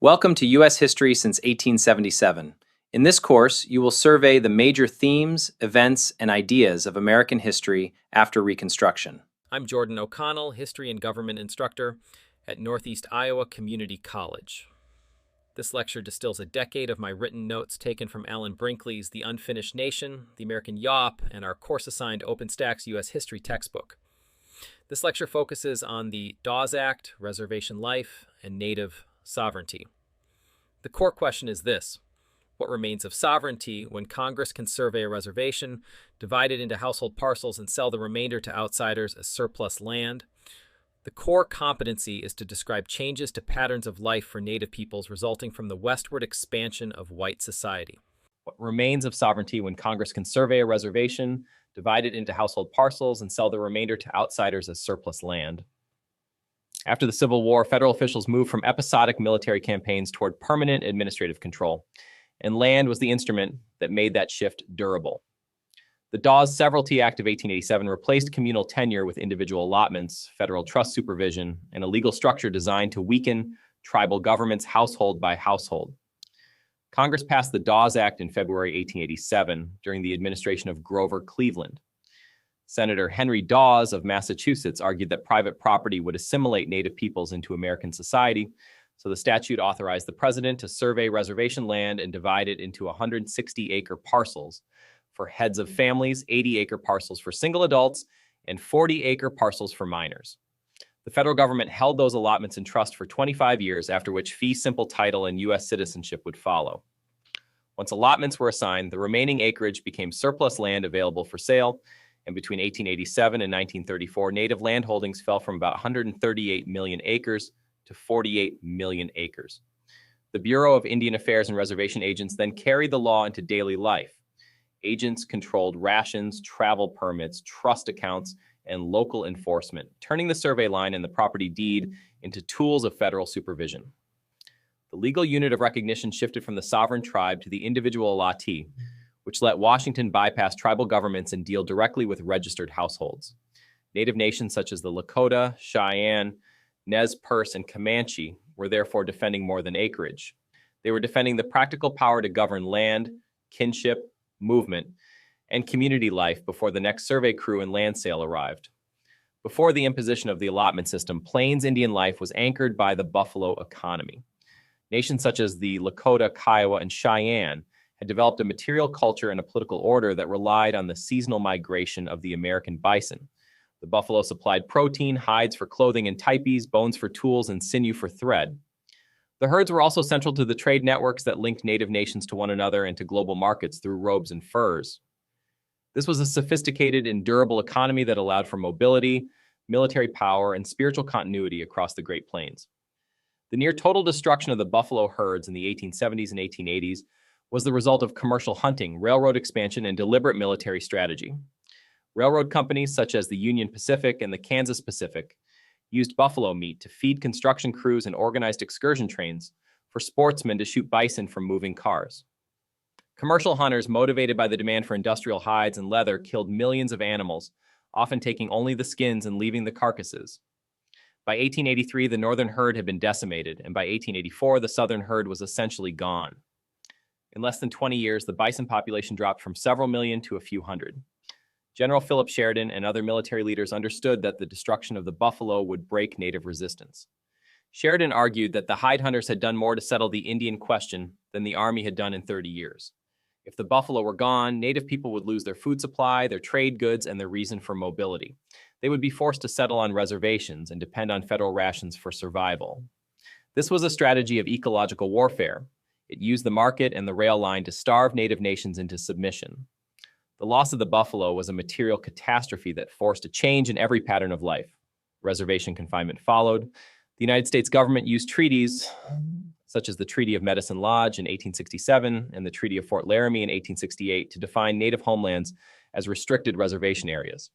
Welcome to U.S. History since 1877. In this course, you will survey the major themes, events, and ideas of American history after Reconstruction. I'm Jordan O'Connell, History and Government Instructor at Northeast Iowa Community College. This lecture distills a decade of my written notes taken from Alan Brinkley's The Unfinished Nation, The American Yawp, and our course-assigned OpenStax U.S. History textbook. This lecture focuses on the Dawes Act, reservation life, and native sovereignty. The core question is this: what remains of sovereignty when Congress can survey a reservation, divide it into household parcels, and sell the remainder to outsiders as surplus land? The core competency is to describe changes to patterns of life for Native peoples resulting from the westward expansion of white society. What remains of sovereignty when Congress can survey a reservation, divide it into household parcels, and sell the remainder to outsiders as surplus land? After the Civil War, federal officials moved from episodic military campaigns toward permanent administrative control, and land was the instrument that made that shift durable. The Dawes Severalty Act of 1887 replaced communal tenure with individual allotments, federal trust supervision, and a legal structure designed to weaken tribal governments household by household. Congress passed the Dawes Act in February 1887 during the administration of Grover Cleveland. Senator Henry Dawes of Massachusetts argued that private property would assimilate Native peoples into American society, so the statute authorized the president to survey reservation land and divide it into 160-acre parcels for heads of families, 80-acre parcels for single adults, and 40-acre parcels for minors. The federal government held those allotments in trust for 25 years, after which fee simple title and U.S. citizenship would follow. Once allotments were assigned, the remaining acreage became surplus land available for sale, and between 1887 and 1934, Native land holdings fell from about 138 million acres to 48 million acres. The Bureau of Indian Affairs and Reservation Agents then carried the law into daily life. Agents controlled rations, travel permits, trust accounts, and local enforcement, turning the survey line and the property deed into tools of federal supervision. The legal unit of recognition shifted from the sovereign tribe to the individual allottee, which let Washington bypass tribal governments and deal directly with registered households. Native nations such as the Lakota, Cheyenne, Nez Perce, and Comanche were therefore defending more than acreage. They were defending the practical power to govern land, kinship, movement, and community life before the next survey crew and land sale arrived. Before the imposition of the allotment system, Plains Indian life was anchored by the buffalo economy. Nations such as the Lakota, Kiowa, and Cheyenne had developed a material culture and a political order that relied on the seasonal migration of the American bison. The buffalo supplied protein, hides for clothing and types, bones for tools, and sinew for thread. The herds were also central to the trade networks that linked Native nations to one another and to global markets through robes and furs. This was a sophisticated and durable economy that allowed for mobility, military power, and spiritual continuity across the Great Plains. The near total destruction of the buffalo herds in the 1870s and 1880s was the result of commercial hunting, railroad expansion, and deliberate military strategy. Railroad companies such as the Union Pacific and the Kansas Pacific used buffalo meat to feed construction crews and organized excursion trains for sportsmen to shoot bison from moving cars. Commercial hunters, motivated by the demand for industrial hides and leather, killed millions of animals, often taking only the skins and leaving the carcasses. By 1883, the northern herd had been decimated, and by 1884, the southern herd was essentially gone. In less than 20 years, the bison population dropped from several million to a few hundred. General Philip Sheridan and other military leaders understood that the destruction of the buffalo would break Native resistance. Sheridan argued that the hide hunters had done more to settle the Indian question than the Army had done in 30 years. If the buffalo were gone, Native people would lose their food supply, their trade goods, and their reason for mobility. They would be forced to settle on reservations and depend on federal rations for survival. This was a strategy of ecological warfare. It used the market and the rail line to starve Native nations into submission. The loss of the buffalo was a material catastrophe that forced a change in every pattern of life. Reservation confinement followed. The United States government used treaties, such as the Treaty of Medicine Lodge in 1867 and the Treaty of Fort Laramie in 1868, to define Native homelands as restricted reservation areas.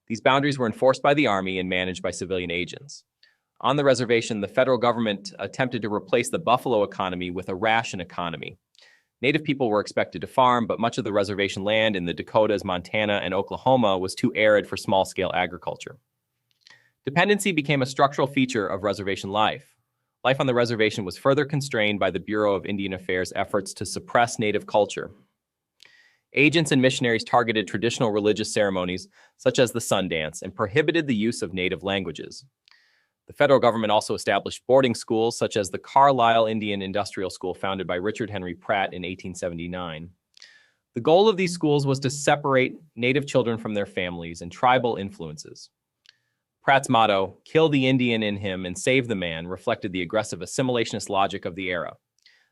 These boundaries were enforced by the Army and managed by civilian agents. On the reservation, the federal government attempted to replace the buffalo economy with a ration economy. Native people were expected to farm, but much of the reservation land in the Dakotas, Montana, and Oklahoma was too arid for small-scale agriculture. Dependency became a structural feature of reservation life. Life on the reservation was further constrained by the Bureau of Indian Affairs' efforts to suppress Native culture. Agents and missionaries targeted traditional religious ceremonies, such as the sun dance, and prohibited the use of Native languages. The federal government also established boarding schools, such as the Carlisle Indian Industrial School, founded by Richard Henry Pratt in 1879. The goal of these schools was to separate Native children from their families and tribal influences. Pratt's motto, "Kill the Indian in him and save the man," reflected the aggressive assimilationist logic of the era.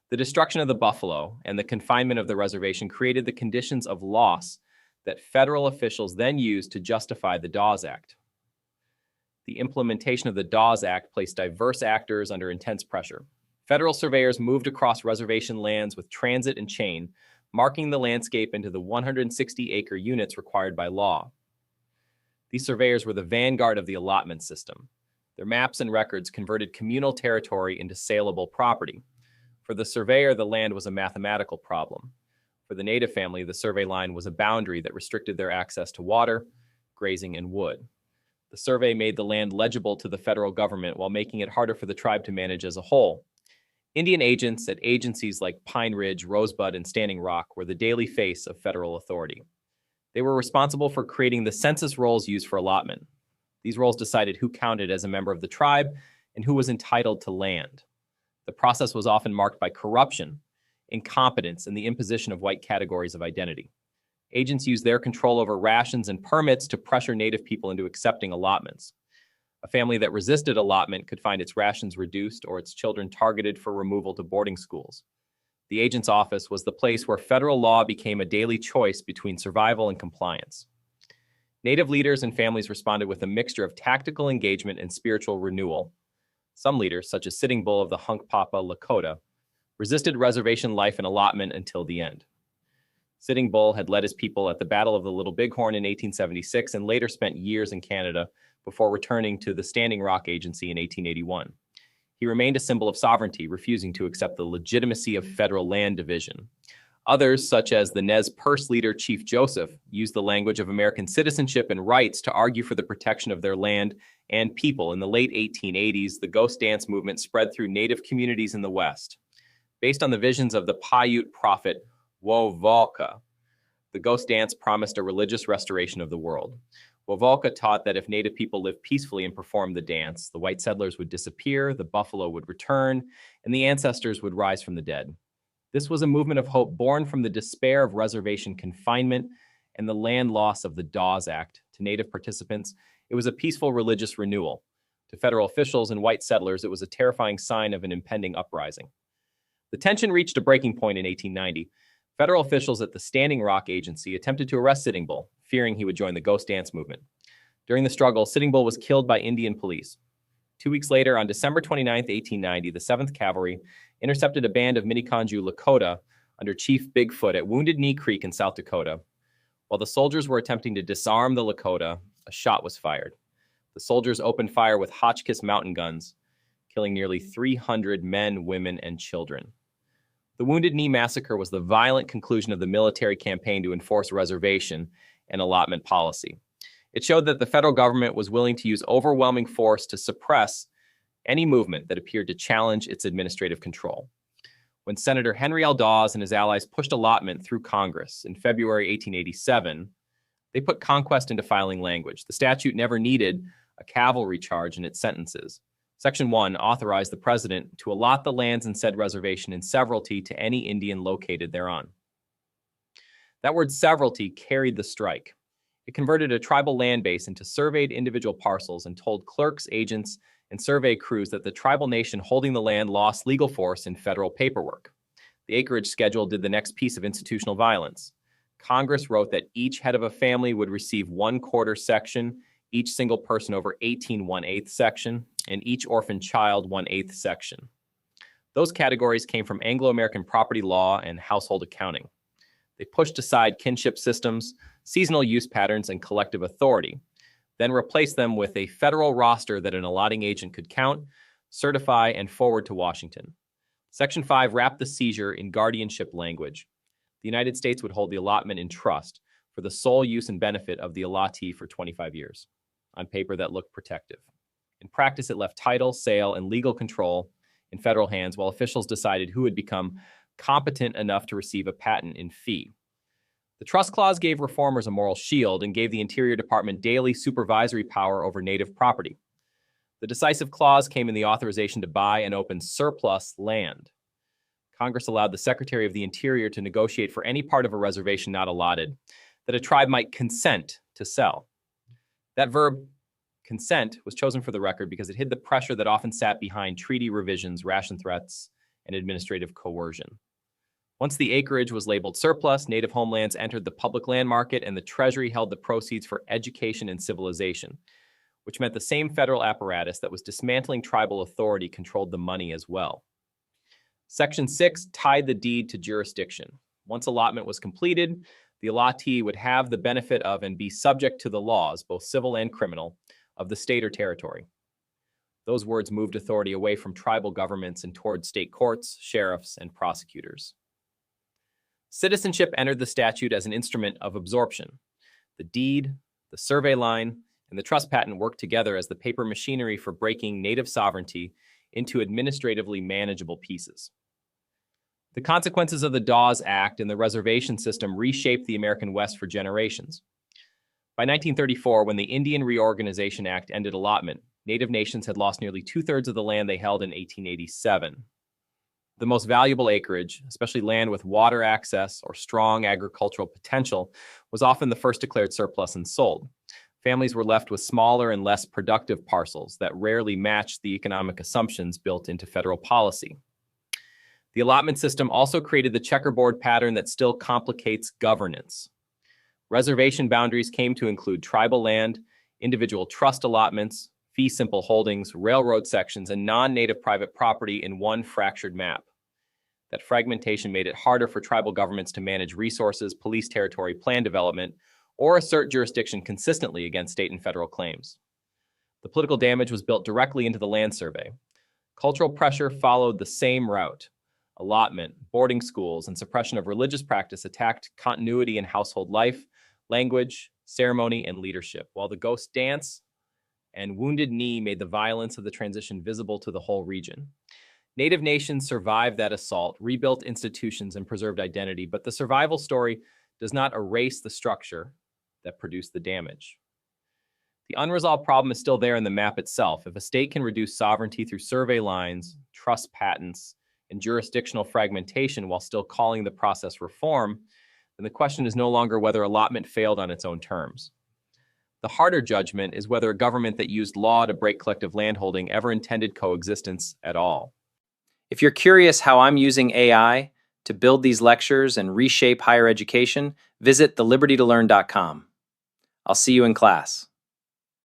The destruction of the buffalo and the confinement of the reservation created the conditions of loss that federal officials then used to justify the Dawes Act. The implementation of the Dawes Act placed diverse actors under intense pressure. Federal surveyors moved across reservation lands with transit and chain, marking the landscape into the 160-acre units required by law. These surveyors were the vanguard of the allotment system. Their maps and records converted communal territory into saleable property. For the surveyor, the land was a mathematical problem. For the Native family, the survey line was a boundary that restricted their access to water, grazing, and wood. The survey made the land legible to the federal government while making it harder for the tribe to manage as a whole. Indian agents at agencies like Pine Ridge, Rosebud, and Standing Rock were the daily face of federal authority. They were responsible for creating the census rolls used for allotment. These rolls decided who counted as a member of the tribe and who was entitled to land. The process was often marked by corruption, incompetence, and the imposition of white categories of identity. Agents used their control over rations and permits to pressure Native people into accepting allotments. A family that resisted allotment could find its rations reduced or its children targeted for removal to boarding schools. The agent's office was the place where federal law became a daily choice between survival and compliance. Native leaders and families responded with a mixture of tactical engagement and spiritual renewal. Some leaders, such as Sitting Bull of the Hunkpapa Lakota, resisted reservation life and allotment until the end. Sitting Bull had led his people at the Battle of the Little Bighorn in 1876 and later spent years in Canada before returning to the Standing Rock Agency in 1881. He remained a symbol of sovereignty, refusing to accept the legitimacy of federal land division. Others, such as the Nez Perce leader Chief Joseph, used the language of American citizenship and rights to argue for the protection of their land and people. In the late 1880s, the ghost dance movement spread through Native communities in the West. Based on the visions of the Paiute prophet Wovolka, the ghost dance promised a religious restoration of the world. Wovolka taught that if Native people lived peacefully and performed the dance, the white settlers would disappear, the buffalo would return, and the ancestors would rise from the dead. This was a movement of hope born from the despair of reservation confinement and the land loss of the Dawes Act. To Native participants, it was a peaceful religious renewal. To federal officials and white settlers, it was a terrifying sign of an impending uprising. The tension reached a breaking point in 1890. Federal officials at the Standing Rock Agency attempted to arrest Sitting Bull, fearing he would join the ghost dance movement. During the struggle, Sitting Bull was killed by Indian police. 2 weeks later, on December 29, 1890, the 7th Cavalry intercepted a band of Miniconjou Lakota under Chief Bigfoot at Wounded Knee Creek in South Dakota. While the soldiers were attempting to disarm the Lakota, a shot was fired. The soldiers opened fire with Hotchkiss mountain guns, killing nearly 300 men, women, and children. The Wounded Knee Massacre was the violent conclusion of the military campaign to enforce reservation and allotment policy. It showed that the federal government was willing to use overwhelming force to suppress any movement that appeared to challenge its administrative control. When Senator Henry L. Dawes and his allies pushed allotment through Congress in February 1887, they put conquest into filing language. The statute never needed a cavalry charge in its sentences. Section 1 authorized the president to allot the lands in said reservation in severalty to any Indian located thereon. That word severalty carried the strike. It converted a tribal land base into surveyed individual parcels and told clerks, agents, and survey crews that the tribal nation holding the land lost legal force in federal paperwork. The acreage schedule did the next piece of institutional violence. Congress wrote that each head of a family would receive 1/4 section, each single person over 18 1/8 section, and each orphan child 1/8 section. Those categories came from Anglo-American property law and household accounting. They pushed aside kinship systems, seasonal use patterns, and collective authority, then replaced them with a federal roster that an allotting agent could count, certify, and forward to Washington. Section 5 wrapped the seizure in guardianship language. The United States would hold the allotment in trust for the sole use and benefit of the allottee for 25 years. On paper, that looked protective. In practice, it left title, sale, and legal control in federal hands while officials decided who would become competent enough to receive a patent in fee. The Trust Clause gave reformers a moral shield and gave the Interior Department daily supervisory power over native property. The decisive clause came in the authorization to buy and open surplus land. Congress allowed the Secretary of the Interior to negotiate for any part of a reservation not allotted that a tribe might consent to sell. That verb, consent, was chosen for the record because it hid the pressure that often sat behind treaty revisions, ration threats, and administrative coercion. Once the acreage was labeled surplus, native homelands entered the public land market, and the Treasury held the proceeds for education and civilization, which meant the same federal apparatus that was dismantling tribal authority controlled the money as well. Section 6 tied the deed to jurisdiction. Once allotment was completed, the allottee would have the benefit of and be subject to the laws, both civil and criminal, of the state or territory. Those words moved authority away from tribal governments and toward state courts, sheriffs, and prosecutors. Citizenship entered the statute as an instrument of absorption. The deed, the survey line, and the trust patent worked together as the paper machinery for breaking native sovereignty into administratively manageable pieces. The consequences of the Dawes Act and the reservation system reshaped the American West for generations. By 1934, when the Indian Reorganization Act ended allotment, Native nations had lost nearly two-thirds of the land they held in 1887. The most valuable acreage, especially land with water access or strong agricultural potential, was often the first declared surplus and sold. Families were left with smaller and less productive parcels that rarely matched the economic assumptions built into federal policy. The allotment system also created the checkerboard pattern that still complicates governance. Reservation boundaries came to include tribal land, individual trust allotments, fee simple holdings, railroad sections, and non-native private property in one fractured map. That fragmentation made it harder for tribal governments to manage resources, police territory, plan development, or assert jurisdiction consistently against state and federal claims. The political damage was built directly into the land survey. Cultural pressure followed the same route. Allotment, boarding schools, and suppression of religious practice attacked continuity in household life, language, ceremony, and leadership, while the ghost dance and wounded knee made the violence of the transition visible to the whole region. Native nations survived that assault, rebuilt institutions, and preserved identity, but the survival story does not erase the structure that produced the damage. The unresolved problem is still there in the map itself. If a state can reduce sovereignty through survey lines, trust patents, and jurisdictional fragmentation while still calling the process reform, then the question is no longer whether allotment failed on its own terms. The harder judgment is whether a government that used law to break collective landholding ever intended coexistence at all. If you're curious how I'm using AI to build these lectures and reshape higher education, visit thelibertytolearn.com. I'll see you in class.